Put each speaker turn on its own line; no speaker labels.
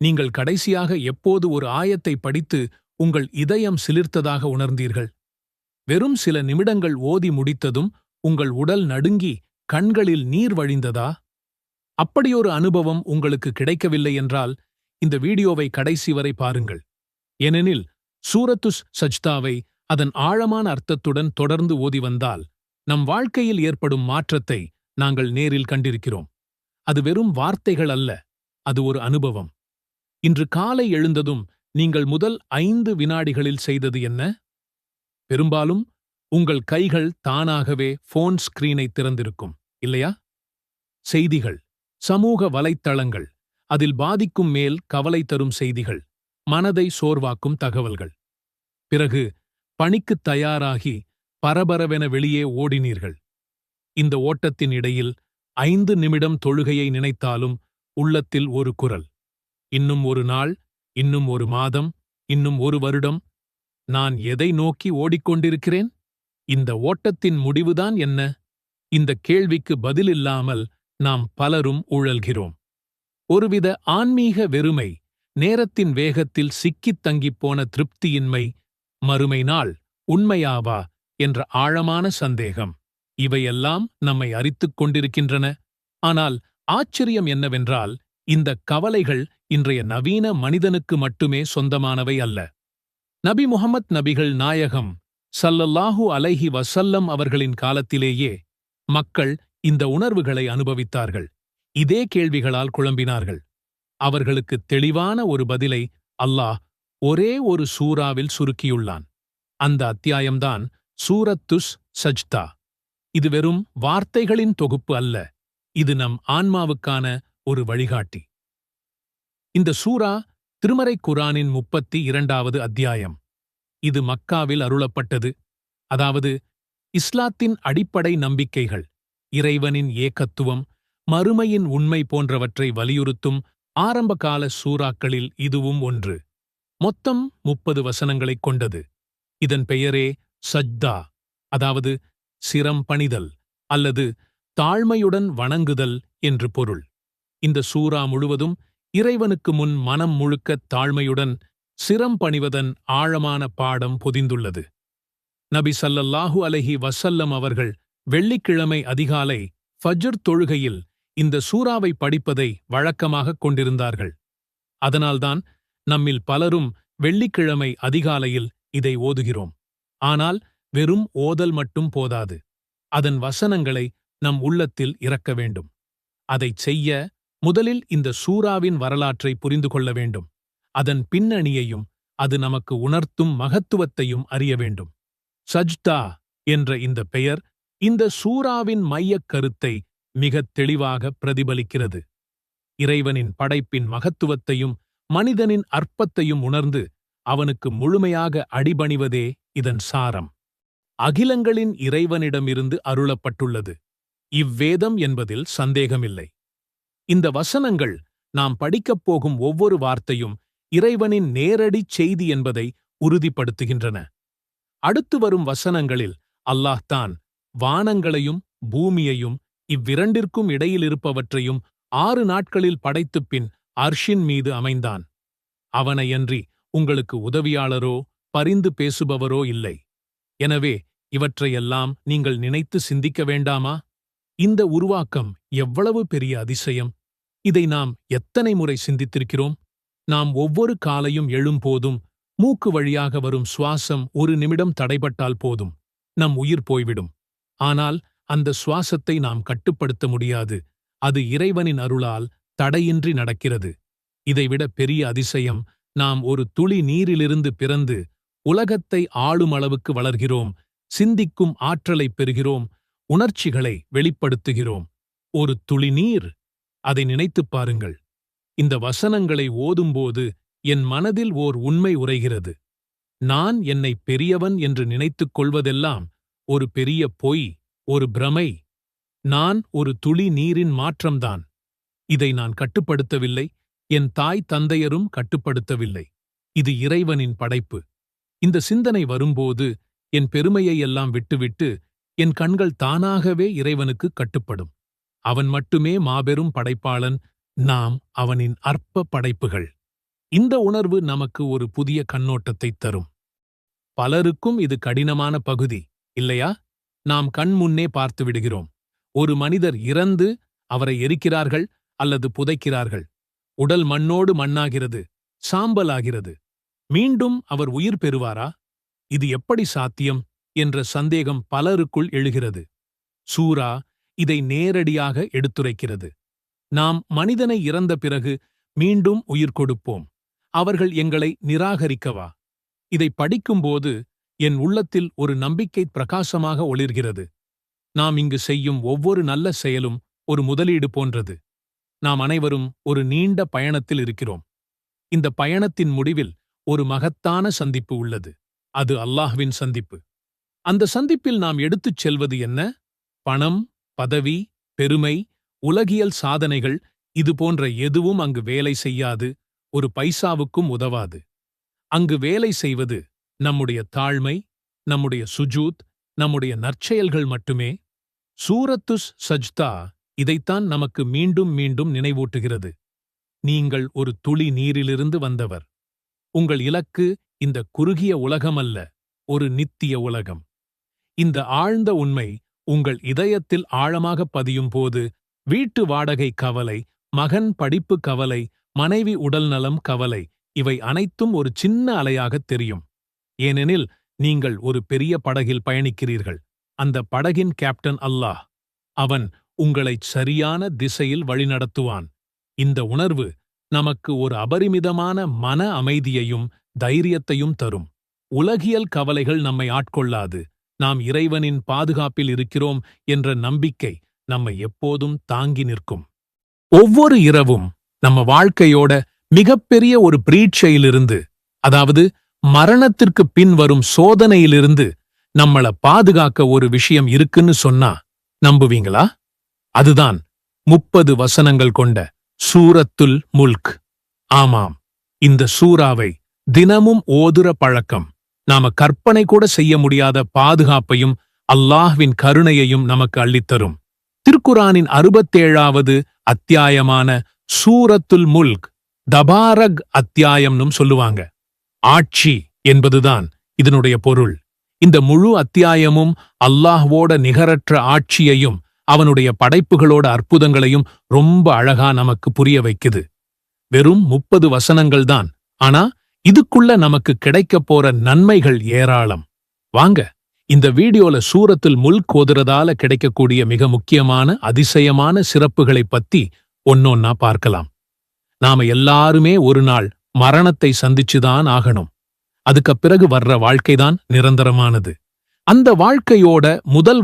நீங்கள் கடைசியாக எப்போது ஒரு ஆயத்தை படித்து உங்கள் இதயம் சிலிர்த்ததாக உணர்ந்தீர்கள்? வெறும் சில நிமிடங்கள் ஓதி முடித்ததும் உங்கள் உடல் நடுங்கி கண்களில் நீர் வழிந்ததா? அப்படியொரு அனுபவம் உங்களுக்கு கிடைக்கவில்லை என்றால் இந்த வீடியோவை கடைசி வரை பாருங்கள். ஏனெனில் சூரத்துஸ் சஜ்தாவை அதன் ஆழமான அர்த்தத்துடன் தொடர்ந்து ஓதி வந்தால் நம் வாழ்க்கையில் ஏற்படும் மாற்றத்தை நாங்கள் நேரில் கண்டிருக்கிறோம். அது வெறும் வார்த்தைகள் அல்ல, அது ஒரு அனுபவம். இன்று காலை எழுந்ததும் நீங்கள் முதல் 5 வினாடிகளில் செய்தது என்ன? பெரும்பாலும் உங்கள் கைகள் தானாகவே போன் ஸ்கிரீனை திறந்திருக்கும், இல்லையா? செய்திகள், சமூக வலைத்தளங்கள், அதில் பாதிக்கும் மேல் கவலை தரும் செய்திகள், மனதை சோர்வாக்கும் தகவல்கள். பிறகு பணிக்குத் தயாராகி பரபரவென வெளியே ஓடினீர்கள். இந்த ஓட்டத்தின் இடையில் 5 நிமிடம் தொழுகையை நினைத்தாலும் உள்ளத்தில் ஒரு குரல், இன்னும் ஒரு நாள், இன்னும் ஒரு மாதம், இன்னும் ஒரு வருடம். நான் எதை நோக்கி ஓடிக்கொண்டிருக்கிறேன்? இந்த ஓட்டத்தின் முடிவுதான் என்ன? இந்த கேள்விக்கு பதிலில்லாமல் நாம் பலரும் உழல்கிறோம். ஒருவித ஆன்மீக வெறுமை, நேரத்தின் வேகத்தில் சிக்கித் தங்கிப்போன திருப்தியின்மை, மறுமை நாள் உண்மையாவா என்ற ஆழமான சந்தேகம், இவையெல்லாம் நம்மை அரித்துக் கொண்டிருக்கின்றன. ஆனால் ஆச்சரியம் என்னவென்றால், இந்த கவலைகள் இன்றைய நவீன மனிதனுக்கு மட்டுமே சொந்தமானவை அல்ல. நபி முஹம்மத் நபிகள் நாயகம் ஸல்லல்லாஹு அலைஹி வஸல்லம் அவர்களின் காலத்திலேயே மக்கள் இந்த உணர்வுகளை அனுபவித்தார்கள். இதே கேள்விகளால் குழம்பினார்கள். அவர்களுக்கு தெளிவான ஒரு பதிலை அல்லாஹ் ஒரே ஒரு சூராவில் சுருக்கியுள்ளான். அந்த அத்தியாயம்தான் சூரத்துஸ் சஜ்தா. இது வெறும் வார்த்தைகளின் தொகுப்பு அல்ல, இது நம் ஆன்மாவுக்கான ஒரு வழிகாட்டி. இந்த சூரா திருமறை குர்ஆனின் 32வது அத்தியாயம். இது மக்காவில் அருளப்பட்டது. அதாவது இஸ்லாத்தின் அடிப்படை நம்பிக்கைகள், இறைவனின் ஏகத்துவம், மறுமையின் உண்மை போன்றவற்றை வலியுறுத்தும் ஆரம்பகால சூறாக்களில் இதுவும் ஒன்று. மொத்தம் 30 வசனங்களைக் கொண்டது. இதன் பெயரே சஜ்தா, அதாவது சிரம் பணிதல் அல்லது தாழ்மையுடன் வணங்குதல் என்று பொருள். இந்த சூரா முழுவதும் இறைவனுக்கு முன் மனம் முழுக்க தாழ்மையுடன் சிரம் பணிவதன் ஆழமான பாடம் பொதிந்துள்ளது. நபி ஸல்லல்லாஹு அலைஹி வஸல்லம் அவர்கள் வெள்ளிக்கிழமை அதிகாலை ஃபஜ்ர் தொழுகையில் இந்த சூராவை படிப்பதை வழக்கமாகக் கொண்டிருந்தார்கள். அதனால்தான் நம்மில் பலரும் வெள்ளிக்கிழமை அதிகாலையில் இதை ஓதுகிறோம். ஆனால் வெறும் ஓதல் மட்டும் போதாது. அதன் வசனங்களை நம் உள்ளத்தில் இறக்க வேண்டும். அதைச் செய்ய முதலில் இந்த சூராவின் வரலாற்றை புரிந்து கொள்ள வேண்டும். அதன் பின்னணியையும் அது நமக்கு உணர்த்தும் மகத்துவத்தையும் அறிய வேண்டும். சஜ்தா என்ற இந்த பெயர் இந்த சூராவின் மையக் கருத்தை மிகத் தெளிவாக பிரதிபலிக்கிறது. இறைவனின் படைப்பின் மகத்துவத்தையும் மனிதனின் அற்பத்தையும் உணர்ந்து அவனுக்கு முழுமையாக அடிபணிவதே இதன் சாரம். அகிலங்களின் இறைவனிடமிருந்து அருளப்பட்டுள்ளது இவ்வேதம் என்பதில் சந்தேகமில்லை. இந்த வசனங்கள் நாம் படிக்கப் போகும் ஒவ்வொரு வார்த்தையும் இறைவனின் நேரடிச் செய்தி என்பதை உறுதிப்படுத்துகின்றன. அடுத்து வரும் வசனங்களில் அல்லாஹ் தான் வானங்களையும் பூமியையும் இவ்விரண்டிற்கும் இடையிலிருப்பவற்றையும் 6 நாட்களில் படைத்துப் பின் அர்ஷின் மீது அமைந்தான். அவனையன்றி உங்களுக்கு உதவியாளரோ பரிந்து பேசுபவரோ இல்லை. எனவே இவற்றையெல்லாம் நீங்கள் நினைத்து சிந்திக்க வேண்டாமா? இந்த உருவாக்கம் எவ்வளவு பெரிய அதிசயம்! இதை நாம் எத்தனை முறை சிந்தித்திருக்கிறோம்? நாம் ஒவ்வொரு காலையும் எழும்போதும் மூக்கு வழியாக வரும் சுவாசம் 1 நிமிடம் தடைபட்டால் போதும், நம் உயிர் போய்விடும். ஆனால் அந்த சுவாசத்தை நாம் கட்டுப்படுத்த முடியாது. அது இறைவனின் அருளால் தடையின்றி நடக்கிறது. இதைவிட பெரிய அதிசயம், நாம் ஒரு துளி நீரிலிருந்து பிறந்து உலகத்தை ஆளும் அளவுக்கு வளர்கிறோம், சிந்திக்கும் ஆற்றலைப் பெறுகிறோம், உணர்ச்சிகளை வெளிப்படுத்துகிறோம். ஒரு துளி நீர்! அதை நினைத்துப் பாருங்கள். இந்த வசனங்களை ஓதும்போது என் மனதில் ஓர் உண்மை உறைகிறது. நான் என்னை பெரியவன் என்று நினைத்துக் கொள்வதெல்லாம் ஒரு பெரிய பொய், ஒரு பிரமை. நான் ஒரு துளி நீரின் மாற்றம்தான். இதை நான் கட்டுப்படுத்தவில்லை, என் தாய் தந்தையரும் கட்டுப்படுத்தவில்லை. இது இறைவனின் படைப்பு. இந்த சிந்தனை வரும்போது என் பெருமையை எல்லாம் விட்டுவிட்டு என் கண்கள் தானாகவே இறைவனுக்கு கட்டுப்படும். அவன் மட்டுமே மாபெரும் படைப்பாளன், நாம் அவனின் அற்ப படைப்புகள். இந்த உணர்வு நமக்கு ஒரு புதிய கண்ணோட்டத்தை தரும். பலருக்கும் இது கடினமான பகுதி, இல்லையா? நாம் கண் முன்னே பார்த்து விடுகிறோம். ஒரு மனிதர் இறந்து அவரை எரிக்கிறார்கள் அல்லது புதைக்கிறார்கள். உடல் மண்ணோடு மண்ணாகிறது, சாம்பலாகிறது. மீண்டும் அவர் உயிர் பெறுவாரா? இது எப்படி சாத்தியம் என்ற சந்தேகம் பலருக்குள் எழுகிறது. சூரா இதை நேரடியாக எடுத்துரைக்கிறது. நாம் மனிதனை இறந்த பிறகு மீண்டும் உயிர் கொடுப்போம். அவர்கள் எங்களை நிராகரிக்கவா? இதை படிக்கும்போது என் உள்ளத்தில் ஒரு நம்பிக்கை பிரகாசமாக ஒளிர்கிறது. நாம் இங்கு செய்யும் ஒவ்வொரு நல்ல செயலும் ஒரு முதலீடு போன்றது. நாம் அனைவரும் ஒரு நீண்ட பயணத்தில் இருக்கிறோம். இந்த பயணத்தின் முடிவில் ஒரு மகத்தான சந்திப்பு உள்ளது. அது அல்லாஹ்வின் சந்திப்பு. அந்த சந்திப்பில் நாம் எடுத்துச் செல்வது என்ன? பணம், பதவி, பெருமை, உலகியல் சாதனைகள், இது போன்ற எதுவும் அங்கு வேலை செய்யாது, ஒரு பைசாவுக்கும் உதவாது. அங்கு வேலை செய்வது நம்முடைய தாழ்மை, நம்முடைய சுஜூத், நம்முடைய நற்செயல்கள் மட்டுமே. சூரத்துஸ் சஜ்தா இதைத்தான் நமக்கு மீண்டும் மீண்டும் நினைவூட்டுகிறது. நீங்கள் ஒரு துளி நீரிலிருந்து வந்தவர். உங்கள் இலக்கு இந்த குறுகிய உலகம் அல்ல, ஒரு நித்திய உலகம். இந்த ஆழ்ந்த உண்மை உங்கள் இதயத்தில் ஆழமாக பதியும் போது, வீட்டு வாடகை கவலை, மகன் படிப்பு கவலை, மனைவி உடல்நலம் கவலை, இவை அனைத்தும் ஒரு சின்ன அலையாகத் தெரியும். ஏனெனில் நீங்கள் ஒரு பெரிய படகில் பயணிக்கிறீர்கள். அந்த படகின் கேப்டன் அல்லாஹ். அவன் உங்களைச் சரியான திசையில் வழிநடத்துவான். இந்த உணர்வு நமக்கு ஒரு அபரிமிதமான மன அமைதியையும் தைரியத்தையும் தரும். உலகியல் கவலைகள் நம்மை ஆட்கொள்ளாது. நாம் இறைவனின் பாதுகாப்பில் இருக்கிறோம் என்ற நம்பிக்கை நம்மை எப்போதும் தாங்கி நிற்கும். ஒவ்வொரு இரவும் நம்ம வாழ்க்கையோட மிகப்பெரிய ஒரு பிரீட்சையிலிருந்து, அதாவது மரணத்திற்கு பின் வரும் சோதனையிலிருந்து நம்மள பாதுகாக்க ஒரு விஷயம் இருக்குன்னு சொன்னா நம்புவீங்களா? அதுதான் 30 வசனங்கள் கொண்ட சூரத்துல் முல்க். ஆமாம், இந்த சூறாவை தினமும் ஓதுற பழக்கம் நாம கற்பனை கூட செய்ய முடியாத பாதுகாப்பையும் அல்லாஹ்வின் கருணையையும் நமக்கு அள்ளித்தரும். திருக்குரானின் 67வது அத்தியாயமான சூரத்துல் முல்க் தபாரக் அத்தியாயம்னும் சொல்லுவாங்க. ஆட்சி என்பதுதான் இதனுடைய பொருள். இந்த முழு அத்தியாயமும் அல்லாஹ்வோட நிகரற்ற ஆட்சியையும் அவனுடைய படைப்புகளோட அற்புதங்களையும் ரொம்ப அழகா நமக்கு புரிய வைக்குது. வெறும் 30 வசனங்கள்தான், ஆனா இதுக்குள்ள நமக்கு கிடைக்கப் போற நன்மைகள் ஏராளம். வாங்க, இந்த வீடியோல சூரத்துல் முல்க் ஓதுறதால கிடைக்கக்கூடிய மிக முக்கியமான அதிசயமான சிறப்புகளைப் பத்தி ஒன்னொன்னா பார்க்கலாம். நாம எல்லாருமே ஒரு நாள் மரணத்தை சந்திச்சுதான் ஆகணும். அதுக்கு பிறகு வர்ற வாழ்க்கைதான் நிரந்தரமானது. அந்த வாழ்க்கையோட முதல்